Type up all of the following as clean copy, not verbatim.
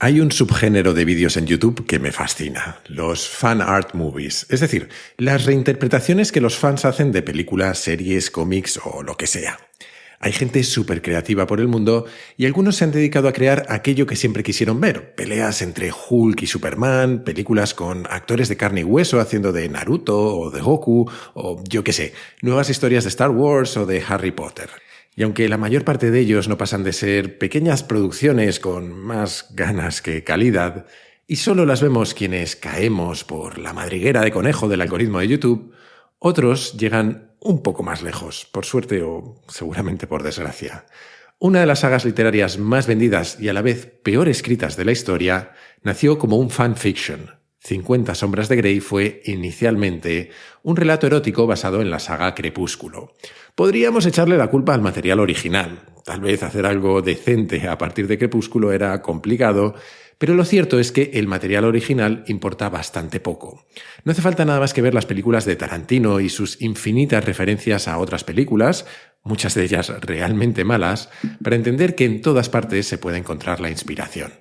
Hay un subgénero de vídeos en YouTube que me fascina, los fan art movies, es decir, las reinterpretaciones que los fans hacen de películas, series, cómics o lo que sea. Hay gente súper creativa por el mundo y algunos se han dedicado a crear aquello que siempre quisieron ver, peleas entre Hulk y Superman, películas con actores de carne y hueso haciendo de Naruto o de Goku, o yo qué sé, nuevas historias de Star Wars o de Harry Potter. Y aunque la mayor parte de ellos no pasan de ser pequeñas producciones con más ganas que calidad, y solo las vemos quienes caemos por la madriguera de conejo del algoritmo de YouTube, otros llegan un poco más lejos, por suerte o seguramente por desgracia. Una de las sagas literarias más vendidas y a la vez peor escritas de la historia nació como un fanfiction. 50 sombras de Grey fue inicialmente un relato erótico basado en la saga Crepúsculo. Podríamos echarle la culpa al material original. Tal vez hacer algo decente a partir de Crepúsculo era complicado, pero lo cierto es que el material original importa bastante poco. No hace falta nada más que ver las películas de Tarantino y sus infinitas referencias a otras películas, muchas de ellas realmente malas, para entender que en todas partes se puede encontrar la inspiración.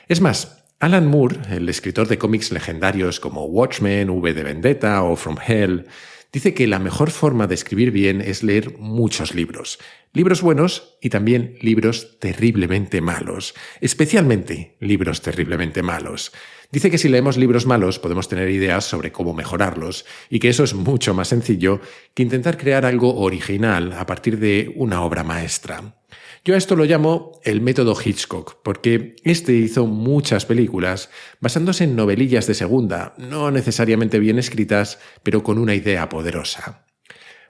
Es más, Alan Moore, el escritor de cómics legendarios como Watchmen, V de Vendetta o From Hell, dice que la mejor forma de escribir bien es leer muchos libros. Libros buenos y también libros terriblemente malos. Especialmente libros terriblemente malos. Dice que si leemos libros malos podemos tener ideas sobre cómo mejorarlos y que eso es mucho más sencillo que intentar crear algo original a partir de una obra maestra. Yo a esto lo llamo el método Hitchcock, porque este hizo muchas películas basándose en novelillas de segunda, no necesariamente bien escritas, pero con una idea poderosa.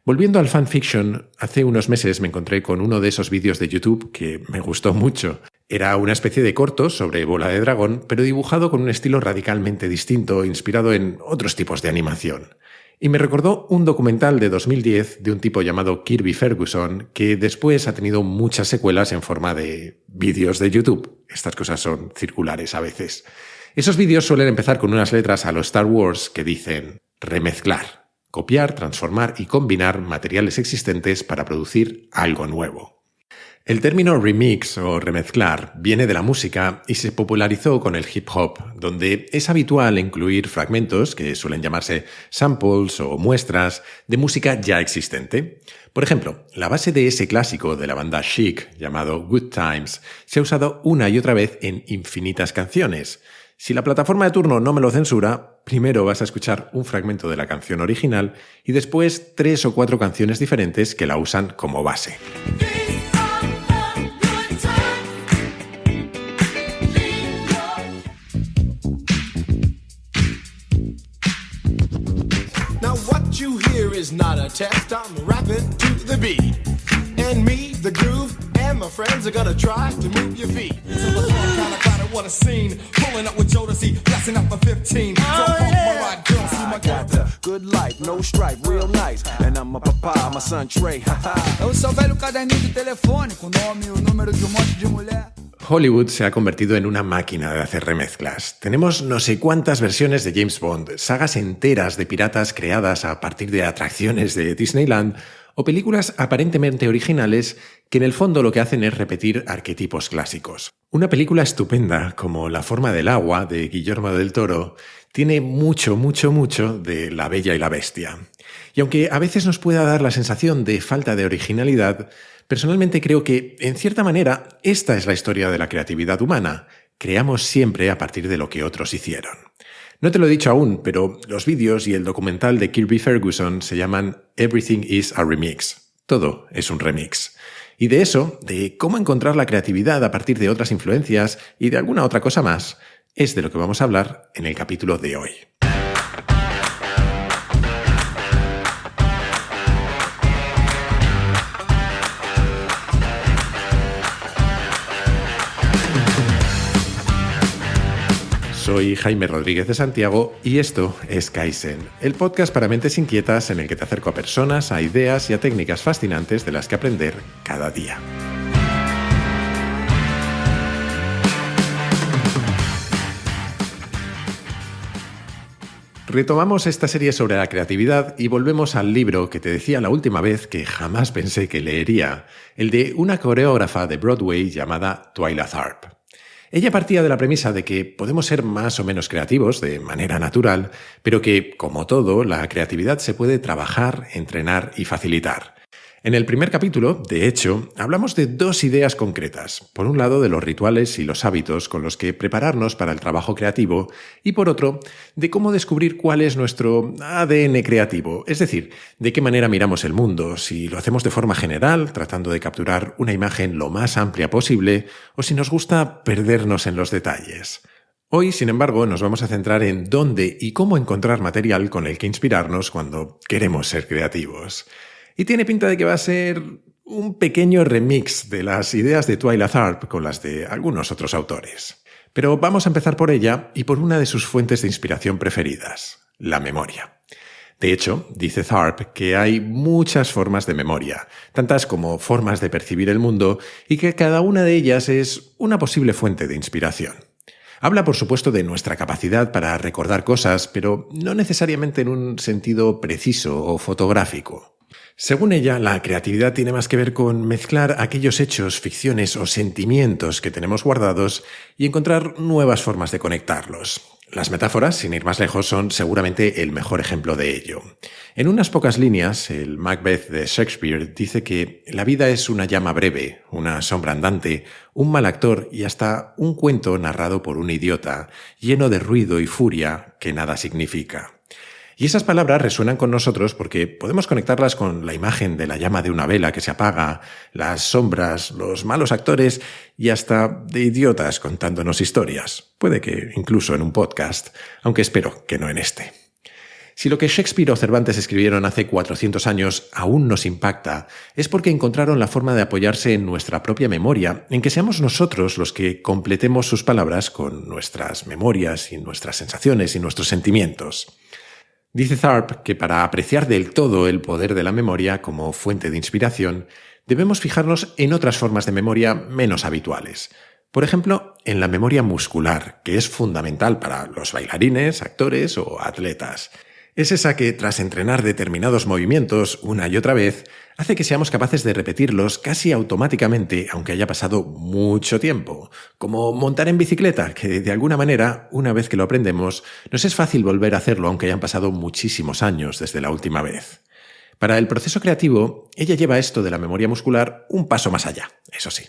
Volviendo al fanfiction, hace unos meses me encontré con uno de esos vídeos de YouTube que me gustó mucho. Era una especie de corto sobre Bola de Dragón, pero dibujado con un estilo radicalmente distinto, inspirado en otros tipos de animación. Y me recordó un documental de 2010 de un tipo llamado Kirby Ferguson, que después ha tenido muchas secuelas en forma de vídeos de YouTube. Estas cosas son circulares a veces. Esos vídeos suelen empezar con unas letras a lo Star Wars que dicen remezclar, copiar, transformar y combinar materiales existentes para producir algo nuevo. El término remix o remezclar viene de la música y se popularizó con el hip hop, donde es habitual incluir fragmentos que suelen llamarse samples o muestras de música ya existente. Por ejemplo, la base de ese clásico de la banda Chic, llamado Good Times, se ha usado una y otra vez en infinitas canciones. Si la plataforma de turno no me lo censura, primero vas a escuchar un fragmento de la canción original y después 3 o 4 canciones diferentes que la usan como base. Is not a test, I'm rapping to the beat. And me, the groove, and my friends are gonna try to move your feet. So the kinda what a scene. Pulling up with Jodeci, blasting up a 15. I got the good life, no stripe, real nice. And I'm a papa, my son Trey. Eu sou velho caderninho de telefone, com nome e o número de monte de mulher. Hollywood se ha convertido en una máquina de hacer remezclas. Tenemos no sé cuántas versiones de James Bond, sagas enteras de piratas creadas a partir de atracciones de Disneyland o películas aparentemente originales que en el fondo lo que hacen es repetir arquetipos clásicos. Una película estupenda como La forma del agua de Guillermo del Toro tiene mucho de La Bella y la Bestia. Y aunque a veces nos pueda dar la sensación de falta de originalidad, personalmente creo que, en cierta manera, esta es la historia de la creatividad humana. Creamos siempre a partir de lo que otros hicieron. No te lo he dicho aún, pero los vídeos y el documental de Kirby Ferguson se llaman Everything is a Remix. Todo es un remix. Y de eso, de cómo encontrar la creatividad a partir de otras influencias y de alguna otra cosa más, es de lo que vamos a hablar en el capítulo de hoy. Soy Jaime Rodríguez de Santiago y esto es Kaizen, el podcast para mentes inquietas en el que te acerco a personas, a ideas y a técnicas fascinantes de las que aprender cada día. Retomamos esta serie sobre la creatividad y volvemos al libro que te decía la última vez que jamás pensé que leería, el de una coreógrafa de Broadway llamada Twyla Tharp. Ella partía de la premisa de que podemos ser más o menos creativos de manera natural, pero que, como todo, la creatividad se puede trabajar, entrenar y facilitar. En el primer capítulo, de hecho, hablamos de dos ideas concretas. Por un lado, de los rituales y los hábitos con los que prepararnos para el trabajo creativo y por otro, de cómo descubrir cuál es nuestro ADN creativo, es decir, de qué manera miramos el mundo, si lo hacemos de forma general, tratando de capturar una imagen lo más amplia posible, o si nos gusta perdernos en los detalles. Hoy, sin embargo, nos vamos a centrar en dónde y cómo encontrar material con el que inspirarnos cuando queremos ser creativos. Y tiene pinta de que va a ser un pequeño remix de las ideas de Twyla Tharp con las de algunos otros autores. Pero vamos a empezar por ella y por una de sus fuentes de inspiración preferidas, la memoria. De hecho, dice Tharp que hay muchas formas de memoria, tantas como formas de percibir el mundo, y que cada una de ellas es una posible fuente de inspiración. Habla, por supuesto, de nuestra capacidad para recordar cosas, pero no necesariamente en un sentido preciso o fotográfico. Según ella, la creatividad tiene más que ver con mezclar aquellos hechos, ficciones o sentimientos que tenemos guardados y encontrar nuevas formas de conectarlos. Las metáforas, sin ir más lejos, son seguramente el mejor ejemplo de ello. En unas pocas líneas, el Macbeth de Shakespeare dice que la vida es una llama breve, una sombra andante, un mal actor y hasta un cuento narrado por un idiota, lleno de ruido y furia que nada significa. Y esas palabras resuenan con nosotros porque podemos conectarlas con la imagen de la llama de una vela que se apaga, las sombras, los malos actores y hasta de idiotas contándonos historias. Puede que incluso en un podcast, aunque espero que no en este. Si lo que Shakespeare o Cervantes escribieron hace 400 años aún nos impacta, es porque encontraron la forma de apoyarse en nuestra propia memoria, en que seamos nosotros los que completemos sus palabras con nuestras memorias y nuestras sensaciones y nuestros sentimientos. Dice Tharp que para apreciar del todo el poder de la memoria como fuente de inspiración, debemos fijarnos en otras formas de memoria menos habituales. Por ejemplo, en la memoria muscular, que es fundamental para los bailarines, actores o atletas. Es esa que, tras entrenar determinados movimientos una y otra vez, hace que seamos capaces de repetirlos casi automáticamente, aunque haya pasado mucho tiempo. Como montar en bicicleta, que de alguna manera, una vez que lo aprendemos, nos es fácil volver a hacerlo aunque hayan pasado muchísimos años desde la última vez. Para el proceso creativo, ella lleva esto de la memoria muscular un paso más allá, eso sí.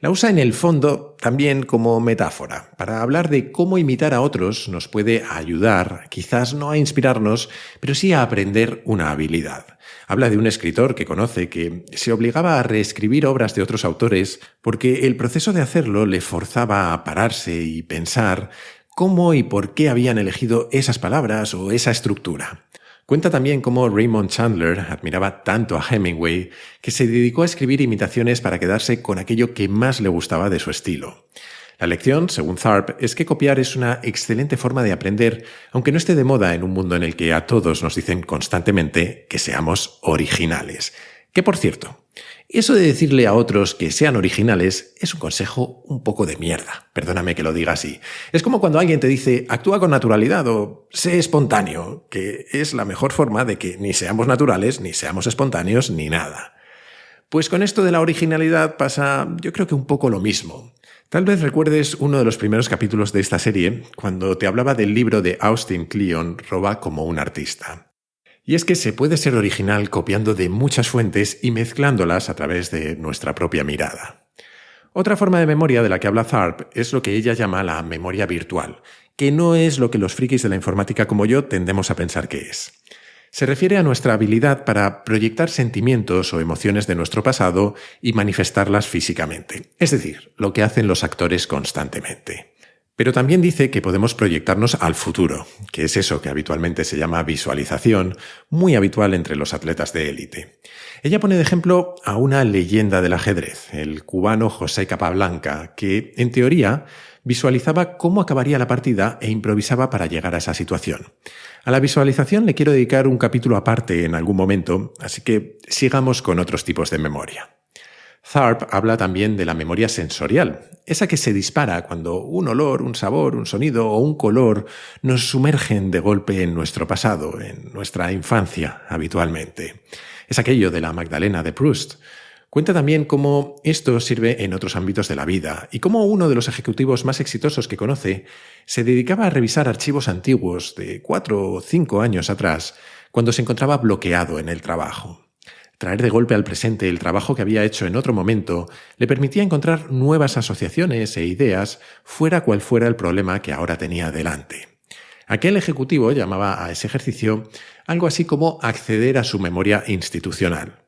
La usa en el fondo también como metáfora, para hablar de cómo imitar a otros nos puede ayudar, quizás no a inspirarnos, pero sí a aprender una habilidad. Habla de un escritor que conoce que se obligaba a reescribir obras de otros autores porque el proceso de hacerlo le forzaba a pararse y pensar cómo y por qué habían elegido esas palabras o esa estructura. Cuenta también cómo Raymond Chandler admiraba tanto a Hemingway que se dedicó a escribir imitaciones para quedarse con aquello que más le gustaba de su estilo. La lección, según Tharp, es que copiar es una excelente forma de aprender, aunque no esté de moda en un mundo en el que a todos nos dicen constantemente que seamos originales. Que, por cierto, eso de decirle a otros que sean originales es un consejo un poco de mierda. Perdóname que lo diga así. Es como cuando alguien te dice actúa con naturalidad o sé espontáneo, que es la mejor forma de que ni seamos naturales, ni seamos espontáneos, ni nada. Pues con esto de la originalidad pasa, yo creo que un poco lo mismo. Tal vez recuerdes uno de los primeros capítulos de esta serie cuando te hablaba del libro de Austin Kleon, Roba como un artista. Y es que se puede ser original copiando de muchas fuentes y mezclándolas a través de nuestra propia mirada. Otra forma de memoria de la que habla Tharp es lo que ella llama la memoria virtual, que no es lo que los frikis de la informática como yo tendemos a pensar que es. Se refiere a nuestra habilidad para proyectar sentimientos o emociones de nuestro pasado y manifestarlas físicamente, es decir, lo que hacen los actores constantemente. Pero también dice que podemos proyectarnos al futuro, que es eso que habitualmente se llama visualización, muy habitual entre los atletas de élite. Ella pone de ejemplo a una leyenda del ajedrez, el cubano José Capablanca, que, en teoría, visualizaba cómo acabaría la partida e improvisaba para llegar a esa situación. A la visualización le quiero dedicar un capítulo aparte en algún momento, así que sigamos con otros tipos de memoria. Tharp habla también de la memoria sensorial, esa que se dispara cuando un olor, un sabor, un sonido o un color nos sumergen de golpe en nuestro pasado, en nuestra infancia habitualmente. Es aquello de la Magdalena de Proust. Cuenta también cómo esto sirve en otros ámbitos de la vida y cómo uno de los ejecutivos más exitosos que conoce se dedicaba a revisar archivos antiguos de 4 o 5 años atrás cuando se encontraba bloqueado en el trabajo. Traer de golpe al presente el trabajo que había hecho en otro momento le permitía encontrar nuevas asociaciones e ideas fuera cual fuera el problema que ahora tenía delante. Aquel ejecutivo llamaba a ese ejercicio algo así como acceder a su memoria institucional.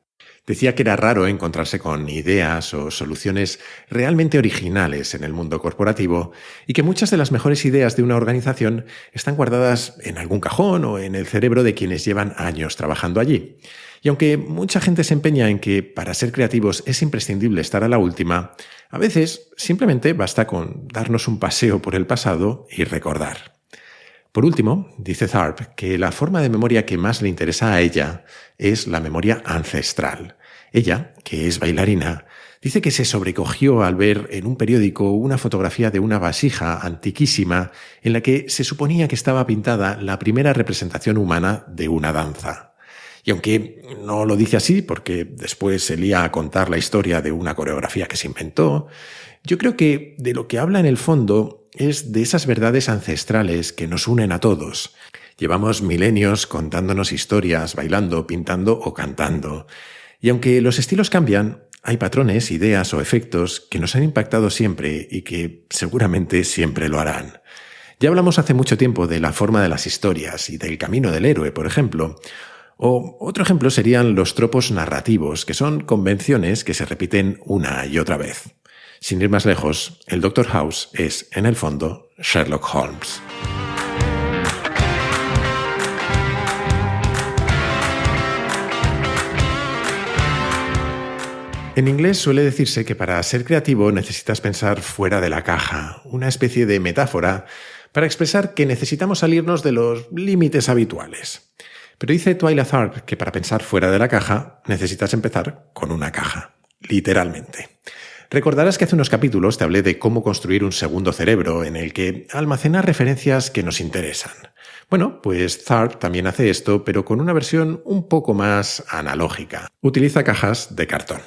Decía que era raro encontrarse con ideas o soluciones realmente originales en el mundo corporativo y que muchas de las mejores ideas de una organización están guardadas en algún cajón o en el cerebro de quienes llevan años trabajando allí. Y aunque mucha gente se empeña en que para ser creativos es imprescindible estar a la última, a veces simplemente basta con darnos un paseo por el pasado y recordar. Por último, dice Tharp que la forma de memoria que más le interesa a ella es la memoria ancestral. Ella, que es bailarina, dice que se sobrecogió al ver en un periódico una fotografía de una vasija antiquísima en la que se suponía que estaba pintada la primera representación humana de una danza. Y aunque no lo dice así, porque después se lía a contar la historia de una coreografía que se inventó, yo creo que de lo que habla en el fondo es de esas verdades ancestrales que nos unen a todos. Llevamos milenios contándonos historias, bailando, pintando o cantando. Y aunque los estilos cambian, hay patrones, ideas o efectos que nos han impactado siempre y que seguramente siempre lo harán. Ya hablamos hace mucho tiempo de la forma de las historias y del camino del héroe, por ejemplo. O otro ejemplo serían los tropos narrativos, que son convenciones que se repiten una y otra vez. Sin ir más lejos, el Dr. House es, en el fondo, Sherlock Holmes. En inglés suele decirse que para ser creativo necesitas pensar fuera de la caja, una especie de metáfora para expresar que necesitamos salirnos de los límites habituales. Pero dice Twyla Tharp que para pensar fuera de la caja necesitas empezar con una caja, literalmente. Recordarás que hace unos capítulos te hablé de cómo construir un segundo cerebro en el que almacenar referencias que nos interesan. Bueno, pues Tharp también hace esto, pero con una versión un poco más analógica. Utiliza cajas de cartón.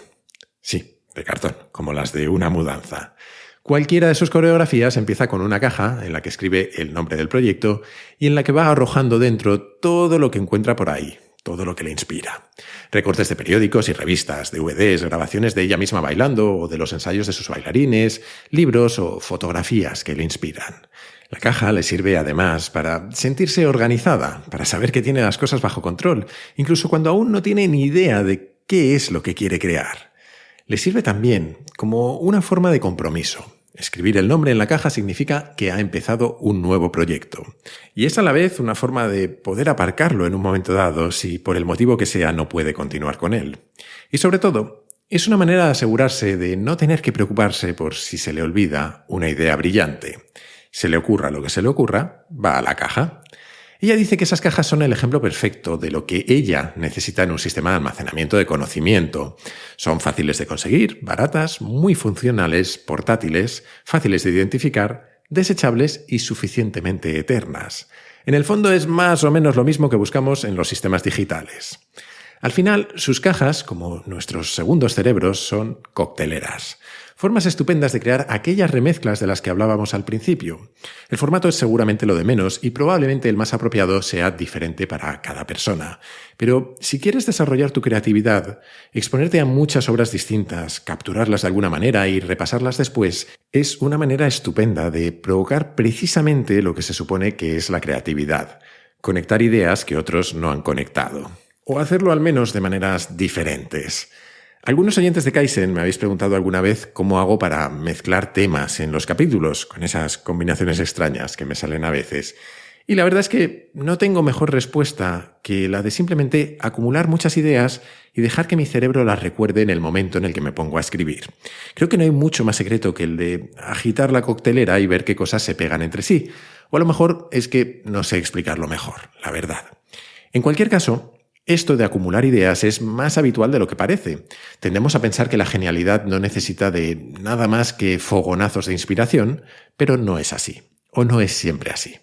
Sí, de cartón, como las de una mudanza. Cualquiera de sus coreografías empieza con una caja en la que escribe el nombre del proyecto y en la que va arrojando dentro todo lo que encuentra por ahí, todo lo que le inspira. Recortes de periódicos y revistas, DVDs, grabaciones de ella misma bailando o de los ensayos de sus bailarines, libros o fotografías que le inspiran. La caja le sirve además para sentirse organizada, para saber que tiene las cosas bajo control, incluso cuando aún no tiene ni idea de qué es lo que quiere crear. Le sirve también como una forma de compromiso. Escribir el nombre en la caja significa que ha empezado un nuevo proyecto. Y es a la vez una forma de poder aparcarlo en un momento dado si por el motivo que sea no puede continuar con él. Y sobre todo, es una manera de asegurarse de no tener que preocuparse por si se le olvida una idea brillante. Se le ocurra lo que se le ocurra, va a la caja. Ella dice que esas cajas son el ejemplo perfecto de lo que ella necesita en un sistema de almacenamiento de conocimiento. Son fáciles de conseguir, baratas, muy funcionales, portátiles, fáciles de identificar, desechables y suficientemente eternas. En el fondo es más o menos lo mismo que buscamos en los sistemas digitales. Al final, sus cajas, como nuestros segundos cerebros, son cocteleras. Formas estupendas de crear aquellas remezclas de las que hablábamos al principio. El formato es seguramente lo de menos y probablemente el más apropiado sea diferente para cada persona. Pero si quieres desarrollar tu creatividad, exponerte a muchas obras distintas, capturarlas de alguna manera y repasarlas después, es una manera estupenda de provocar precisamente lo que se supone que es la creatividad. Conectar ideas que otros no han conectado. O hacerlo al menos de maneras diferentes. Algunos oyentes de Kaizen me habéis preguntado alguna vez cómo hago para mezclar temas en los capítulos, con esas combinaciones extrañas que me salen a veces. Y la verdad es que no tengo mejor respuesta que la de simplemente acumular muchas ideas y dejar que mi cerebro las recuerde en el momento en el que me pongo a escribir. Creo que no hay mucho más secreto que el de agitar la coctelera y ver qué cosas se pegan entre sí. O a lo mejor es que no sé explicarlo mejor, la verdad. En cualquier caso, esto de acumular ideas es más habitual de lo que parece. Tendemos a pensar que la genialidad no necesita de nada más que fogonazos de inspiración, pero no es así, o no es siempre así.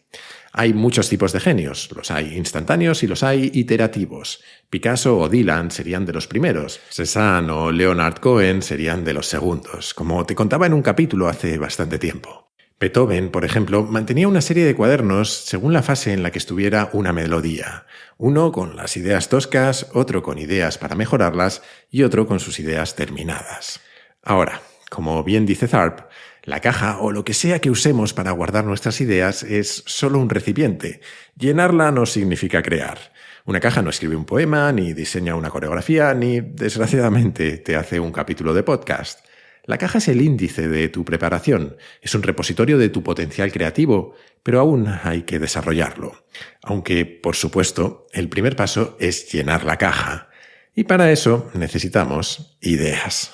Hay muchos tipos de genios, los hay instantáneos y los hay iterativos. Picasso o Dylan serían de los primeros, Cézanne o Leonard Cohen serían de los segundos, como te contaba en un capítulo hace bastante tiempo. Beethoven, por ejemplo, mantenía una serie de cuadernos según la fase en la que estuviera una melodía. Uno con las ideas toscas, otro con ideas para mejorarlas y otro con sus ideas terminadas. Ahora, como bien dice Tharp, la caja o lo que sea que usemos para guardar nuestras ideas es solo un recipiente. Llenarla no significa crear. Una caja no escribe un poema, ni diseña una coreografía, ni, desgraciadamente, te hace un capítulo de podcast. La caja es el índice de tu preparación, es un repositorio de tu potencial creativo, pero aún hay que desarrollarlo. Aunque, por supuesto, el primer paso es llenar la caja. Y para eso necesitamos ideas.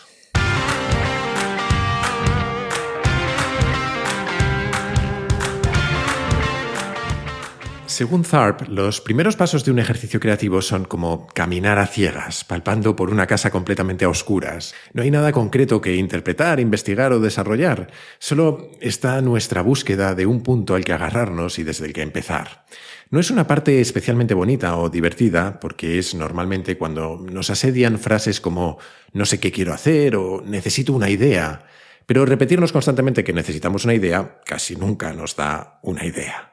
Según Tharp, los primeros pasos de un ejercicio creativo son como caminar a ciegas, palpando por una casa completamente a oscuras. No hay nada concreto que interpretar, investigar o desarrollar. Solo está nuestra búsqueda de un punto al que agarrarnos y desde el que empezar. No es una parte especialmente bonita o divertida, porque es normalmente cuando nos asedian frases como «no sé qué quiero hacer» o «necesito una idea». Pero repetirnos constantemente que necesitamos una idea casi nunca nos da una idea.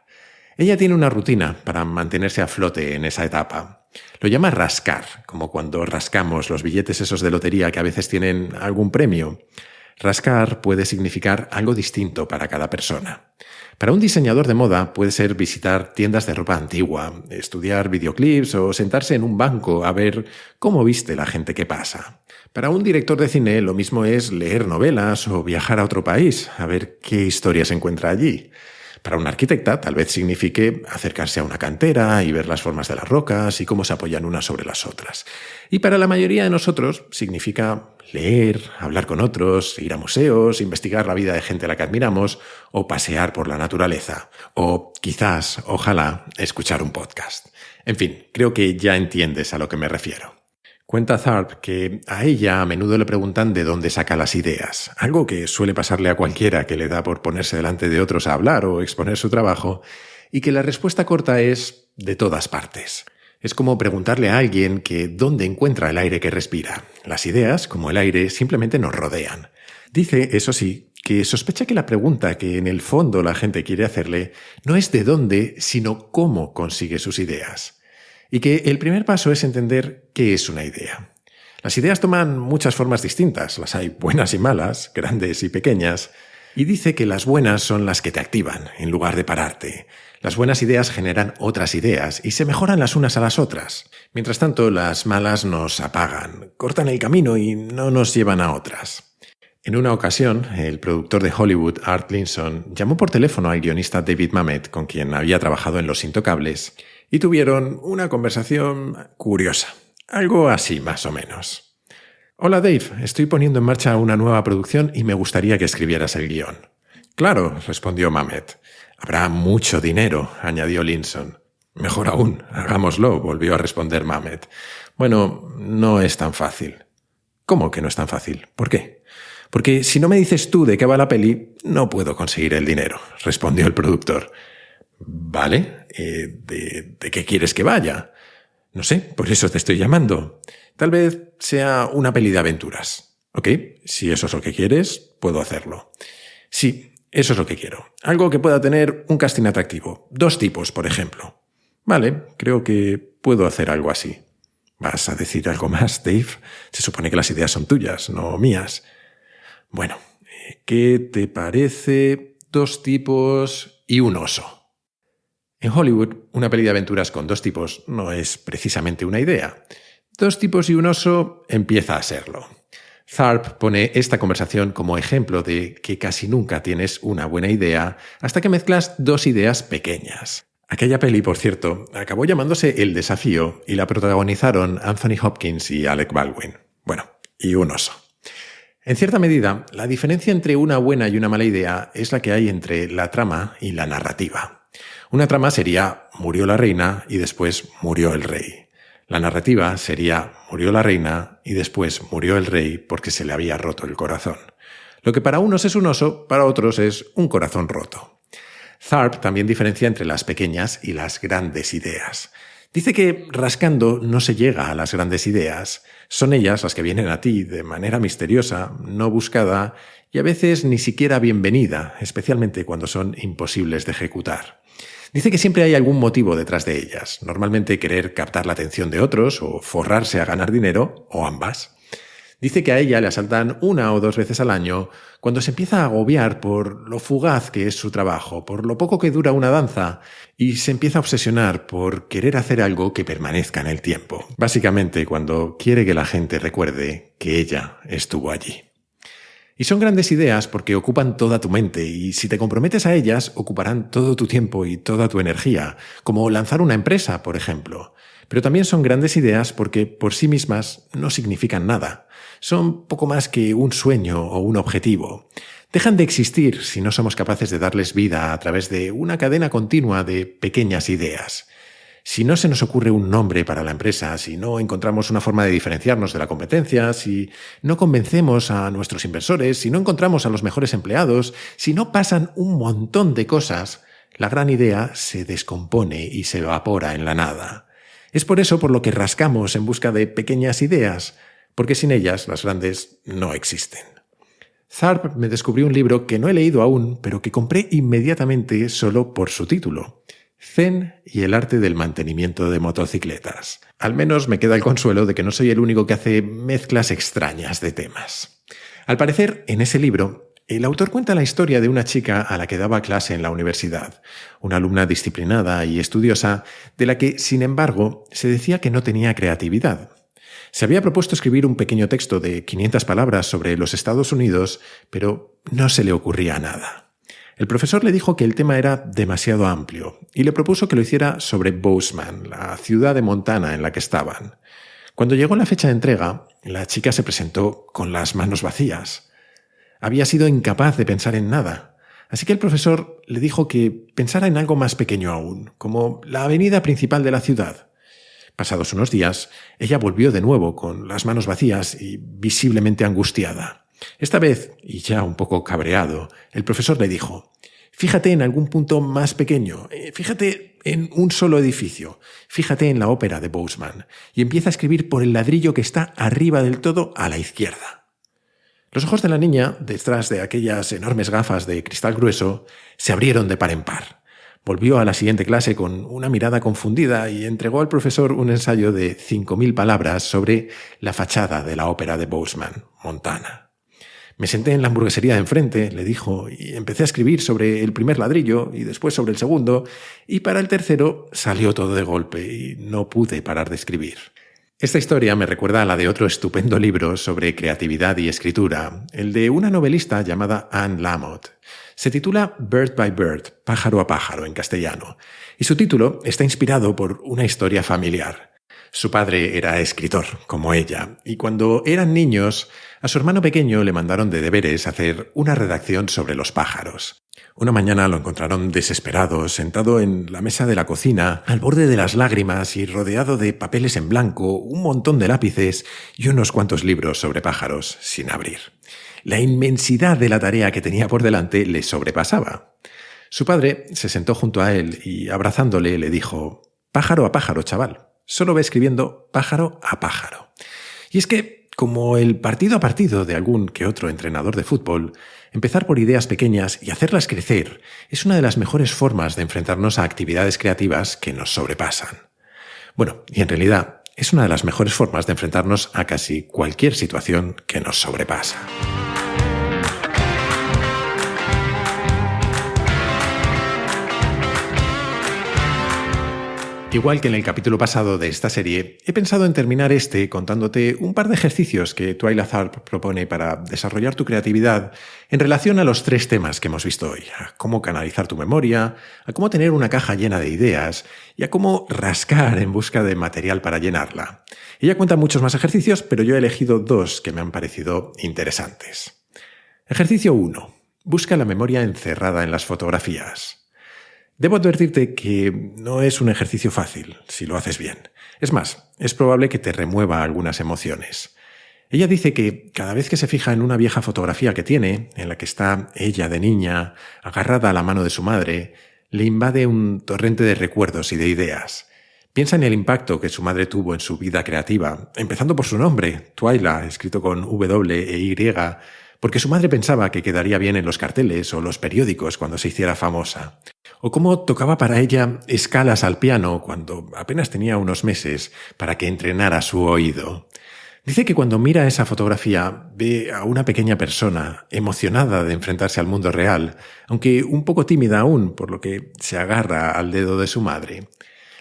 Ella tiene una rutina para mantenerse a flote en esa etapa. Lo llama rascar, como cuando rascamos los billetes esos de lotería que a veces tienen algún premio. Rascar puede significar algo distinto para cada persona. Para un diseñador de moda puede ser visitar tiendas de ropa antigua, estudiar videoclips o sentarse en un banco a ver cómo viste la gente que pasa. Para un director de cine lo mismo es leer novelas o viajar a otro país, a ver qué historia se encuentra allí. Para una arquitecta tal vez signifique acercarse a una cantera y ver las formas de las rocas y cómo se apoyan unas sobre las otras. Y para la mayoría de nosotros significa leer, hablar con otros, ir a museos, investigar la vida de gente a la que admiramos o pasear por la naturaleza. O quizás, ojalá, escuchar un podcast. En fin, creo que ya entiendes a lo que me refiero. Cuenta Tharp que a ella a menudo le preguntan de dónde saca las ideas, algo que suele pasarle a cualquiera que le da por ponerse delante de otros a hablar o exponer su trabajo, y que la respuesta corta es de todas partes. Es como preguntarle a alguien que dónde encuentra el aire que respira. Las ideas, como el aire, simplemente nos rodean. Dice, eso sí, que sospecha que la pregunta que en el fondo la gente quiere hacerle no es de dónde, sino cómo consigue sus ideas. Y que el primer paso es entender qué es una idea. Las ideas toman muchas formas distintas, las hay buenas y malas, grandes y pequeñas, y dice que las buenas son las que te activan, en lugar de pararte. Las buenas ideas generan otras ideas y se mejoran las unas a las otras. Mientras tanto, las malas nos apagan, cortan el camino y no nos llevan a otras. En una ocasión, el productor de Hollywood, Art Linson, llamó por teléfono al guionista David Mamet, con quien había trabajado en Los Intocables, y tuvieron una conversación curiosa. Algo así, más o menos. «Hola Dave, estoy poniendo en marcha una nueva producción y me gustaría que escribieras el guión». «Claro», respondió Mamet. «Habrá mucho dinero», añadió Linson. «Mejor aún, hagámoslo», volvió a responder Mamet. «Bueno, no es tan fácil». «¿Cómo que no es tan fácil? ¿Por qué?» «Porque si no me dices tú de qué va la peli, no puedo conseguir el dinero», respondió el productor. «Vale, ¿de qué quieres que vaya?» «No sé, por eso te estoy llamando. Tal vez sea una peli de aventuras». «Ok, si eso es lo que quieres, puedo hacerlo». «Sí, eso es lo que quiero. Algo que pueda tener un casting atractivo. 2 tipos, por ejemplo». «Vale, creo que puedo hacer algo así». «¿Vas a decir algo más, Dave? Se supone que las ideas son tuyas, no mías». «Bueno, ¿qué te parece 2 tipos y un oso?» En Hollywood, una peli de aventuras con 2 tipos no es precisamente una idea. 2 tipos y un oso empieza a serlo. Tharp pone esta conversación como ejemplo de que casi nunca tienes una buena idea hasta que mezclas 2 ideas pequeñas. Aquella peli, por cierto, acabó llamándose El Desafío y la protagonizaron Anthony Hopkins y Alec Baldwin. Bueno, y un oso. En cierta medida, la diferencia entre una buena y una mala idea es la que hay entre la trama y la narrativa. Una trama sería murió la reina y después murió el rey. La narrativa sería murió la reina y después murió el rey porque se le había roto el corazón. Lo que para unos es un oso, para otros es un corazón roto. Tharp también diferencia entre las pequeñas y las grandes ideas. Dice que rascando no se llega a las grandes ideas. Son ellas las que vienen a ti de manera misteriosa, no buscada y a veces ni siquiera bienvenida, especialmente cuando son imposibles de ejecutar. Dice que siempre hay algún motivo detrás de ellas, normalmente querer captar la atención de otros o forrarse a ganar dinero, o ambas. Dice que a ella le asaltan 1 o 2 veces al año cuando se empieza a agobiar por lo fugaz que es su trabajo, por lo poco que dura una danza, y se empieza a obsesionar por querer hacer algo que permanezca en el tiempo. Básicamente cuando quiere que la gente recuerde que ella estuvo allí. Y son grandes ideas porque ocupan toda tu mente y si te comprometes a ellas ocuparán todo tu tiempo y toda tu energía, como lanzar una empresa, por ejemplo. Pero también son grandes ideas porque por sí mismas no significan nada. Son poco más que un sueño o un objetivo. Dejan de existir si no somos capaces de darles vida a través de una cadena continua de pequeñas ideas. Si no se nos ocurre un nombre para la empresa, si no encontramos una forma de diferenciarnos de la competencia, si no convencemos a nuestros inversores, si no encontramos a los mejores empleados, si no pasan un montón de cosas, la gran idea se descompone y se evapora en la nada. Es por eso por lo que rascamos en busca de pequeñas ideas, porque sin ellas las grandes no existen. Tharp me descubrió un libro que no he leído aún, pero que compré inmediatamente solo por su título. Zen y el arte del mantenimiento de motocicletas. Al menos me queda el consuelo de que no soy el único que hace mezclas extrañas de temas. Al parecer, en ese libro, el autor cuenta la historia de una chica a la que daba clase en la universidad, una alumna disciplinada y estudiosa, de la que, sin embargo, se decía que no tenía creatividad. Se había propuesto escribir un pequeño texto de 500 palabras sobre los Estados Unidos, pero no se le ocurría nada. El profesor le dijo que el tema era demasiado amplio y le propuso que lo hiciera sobre Bozeman, la ciudad de Montana en la que estaban. Cuando llegó la fecha de entrega, la chica se presentó con las manos vacías. Había sido incapaz de pensar en nada, así que el profesor le dijo que pensara en algo más pequeño aún, como la avenida principal de la ciudad. Pasados unos días, ella volvió de nuevo con las manos vacías y visiblemente angustiada. Esta vez, y ya un poco cabreado, el profesor le dijo: «Fíjate en algún punto más pequeño, fíjate en un solo edificio, fíjate en la ópera de Bozeman y empieza a escribir por el ladrillo que está arriba del todo a la izquierda». Los ojos de la niña, detrás de aquellas enormes gafas de cristal grueso, se abrieron de par en par. Volvió a la siguiente clase con una mirada confundida y entregó al profesor un ensayo de 5.000 palabras sobre la fachada de la ópera de Bozeman, Montana. «Me senté en la hamburguesería de enfrente», le dijo, «y empecé a escribir sobre el primer ladrillo y después sobre el segundo, y para el tercero salió todo de golpe y no pude parar de escribir». Esta historia me recuerda a la de otro estupendo libro sobre creatividad y escritura, el de una novelista llamada Anne Lamott. Se titula Bird by Bird, pájaro a pájaro en castellano, y su título está inspirado por una historia familiar. Su padre era escritor, como ella, y cuando eran niños, a su hermano pequeño le mandaron de deberes hacer una redacción sobre los pájaros. Una mañana lo encontraron desesperado, sentado en la mesa de la cocina, al borde de las lágrimas y rodeado de papeles en blanco, un montón de lápices y unos cuantos libros sobre pájaros sin abrir. La inmensidad de la tarea que tenía por delante le sobrepasaba. Su padre se sentó junto a él y, abrazándole, le dijo: «Pájaro a pájaro, chaval. Solo ve escribiendo pájaro a pájaro». Y es que, como el partido a partido de algún que otro entrenador de fútbol, empezar por ideas pequeñas y hacerlas crecer es una de las mejores formas de enfrentarnos a actividades creativas que nos sobrepasan. Bueno, y en realidad es una de las mejores formas de enfrentarnos a casi cualquier situación que nos sobrepasa. Igual que en el capítulo pasado de esta serie, he pensado en terminar contándote un par de ejercicios que Twyla Tharp propone para desarrollar tu creatividad en relación a los 3 temas que hemos visto hoy: a cómo canalizar tu memoria, a cómo tener una caja llena de ideas y a cómo rascar en busca de material para llenarla. Ella cuenta muchos más ejercicios, pero yo he elegido 2 que me han parecido interesantes. Ejercicio 1. Busca la memoria encerrada en las fotografías. Debo advertirte que no es un ejercicio fácil si lo haces bien. Es más, es probable que te remueva algunas emociones. Ella dice que cada vez que se fija en una vieja fotografía que tiene, en la que está ella de niña, agarrada a la mano de su madre, le invade un torrente de recuerdos y de ideas. Piensa en el impacto que su madre tuvo en su vida creativa, empezando por su nombre, Twyla, escrito con W e Y, porque su madre pensaba que quedaría bien en los carteles o los periódicos cuando se hiciera famosa. O cómo tocaba para ella escalas al piano cuando apenas tenía unos meses para que entrenara su oído. Dice que cuando mira esa fotografía ve a una pequeña persona emocionada de enfrentarse al mundo real, aunque un poco tímida aún, por lo que se agarra al dedo de su madre.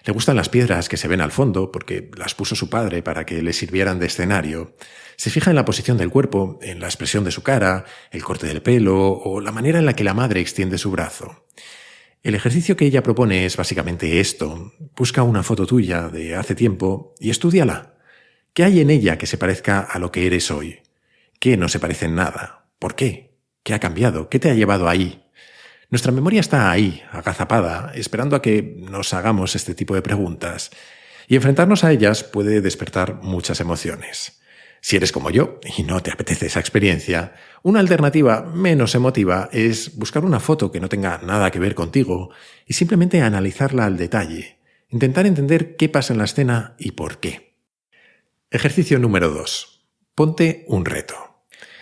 Le gustan las piedras que se ven al fondo porque las puso su padre para que le sirvieran de escenario. Se fija en la posición del cuerpo, en la expresión de su cara, el corte del pelo o la manera en la que la madre extiende su brazo. El ejercicio que ella propone es básicamente esto. Busca una foto tuya de hace tiempo y estúdiala. ¿Qué hay en ella que se parezca a lo que eres hoy? ¿Qué no se parece en nada? ¿Por qué? ¿Qué ha cambiado? ¿Qué te ha llevado ahí? Nuestra memoria está ahí, agazapada, esperando a que nos hagamos este tipo de preguntas, y enfrentarnos a ellas puede despertar muchas emociones. Si eres como yo y no te apetece esa experiencia, una alternativa menos emotiva es buscar una foto que no tenga nada que ver contigo y simplemente analizarla al detalle, intentar entender qué pasa en la escena y por qué. Ejercicio número 2. Ponte un reto.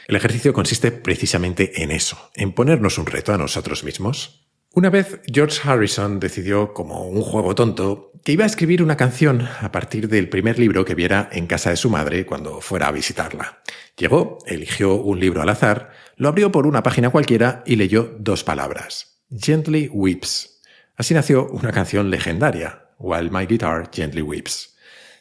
El ejercicio consiste precisamente en eso, en ponernos un reto a nosotros mismos. Una vez George Harrison decidió, como un juego tonto, que iba a escribir una canción a partir del primer libro que viera en casa de su madre cuando fuera a visitarla. Llegó, eligió un libro al azar, lo abrió por una página cualquiera y leyó 2 palabras: Gently Weeps. Así nació una canción legendaria, While My Guitar Gently Weeps.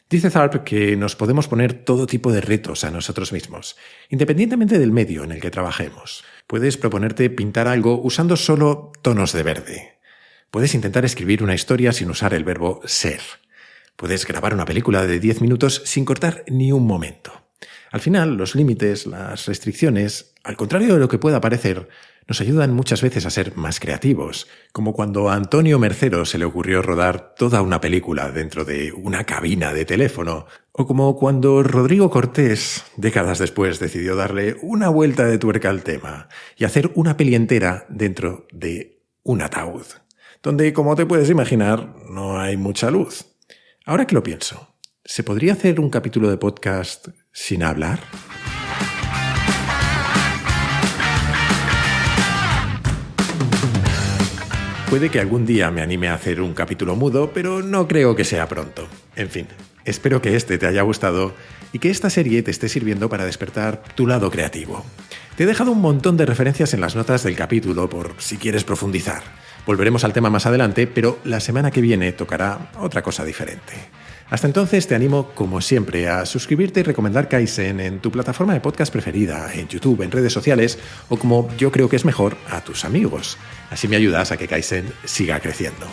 Dice Tharp que nos podemos poner todo tipo de retos a nosotros mismos, independientemente del medio en el que trabajemos. Puedes proponerte pintar algo usando solo tonos de verde. Puedes intentar escribir una historia sin usar el verbo ser. Puedes grabar una película de 10 minutos sin cortar ni un momento. Al final, los límites, las restricciones, al contrario de lo que pueda parecer, nos ayudan muchas veces a ser más creativos, como cuando a Antonio Mercero se le ocurrió rodar toda una película dentro de una cabina de teléfono, o como cuando Rodrigo Cortés, décadas después, decidió darle una vuelta de tuerca al tema y hacer una peli entera dentro de un ataúd, donde, como te puedes imaginar, no hay mucha luz. Ahora que lo pienso, ¿se podría hacer un capítulo de podcast sin hablar? Puede que algún día me anime a hacer un capítulo mudo, pero no creo que sea pronto. En fin, espero que este te haya gustado y que esta serie te esté sirviendo para despertar tu lado creativo. Te he dejado un montón de referencias en las notas del capítulo por si quieres profundizar. Volveremos al tema más adelante, pero la semana que viene tocará otra cosa diferente. Hasta entonces te animo, como siempre, a suscribirte y recomendar Kaizen en tu plataforma de podcast preferida, en YouTube, en redes sociales o, como yo creo que es mejor, a tus amigos. Así me ayudas a que Kaizen siga creciendo.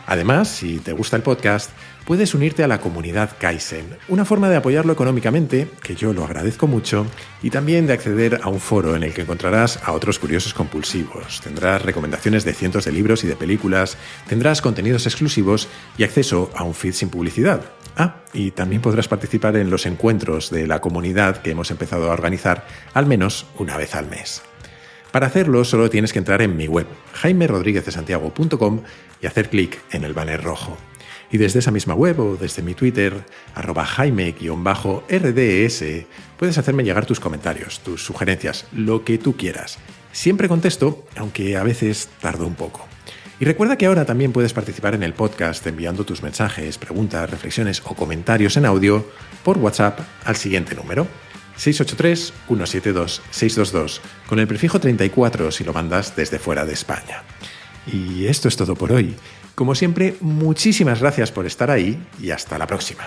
Además, si te gusta el podcast, puedes unirte a la comunidad Kaizen, una forma de apoyarlo económicamente, que yo lo agradezco mucho, y también de acceder a un foro en el que encontrarás a otros curiosos compulsivos. Tendrás recomendaciones de cientos de libros y de películas, tendrás contenidos exclusivos y acceso a un feed sin publicidad. Y también podrás participar en los encuentros de la comunidad que hemos empezado a organizar al menos una vez al mes. Para hacerlo solo tienes que entrar en mi web, jaimerodriguezdesantiago.com, y hacer clic en el banner rojo. Y desde esa misma web o desde mi Twitter, @jaime_rds, puedes hacerme llegar tus comentarios, tus sugerencias, lo que tú quieras. Siempre contesto, aunque a veces tardo un poco. Y recuerda que ahora también puedes participar en el podcast enviando tus mensajes, preguntas, reflexiones o comentarios en audio por WhatsApp al siguiente número: 683-172-622, con el prefijo 34 si lo mandas desde fuera de España. Y esto es todo por hoy. Como siempre, muchísimas gracias por estar ahí y hasta la próxima.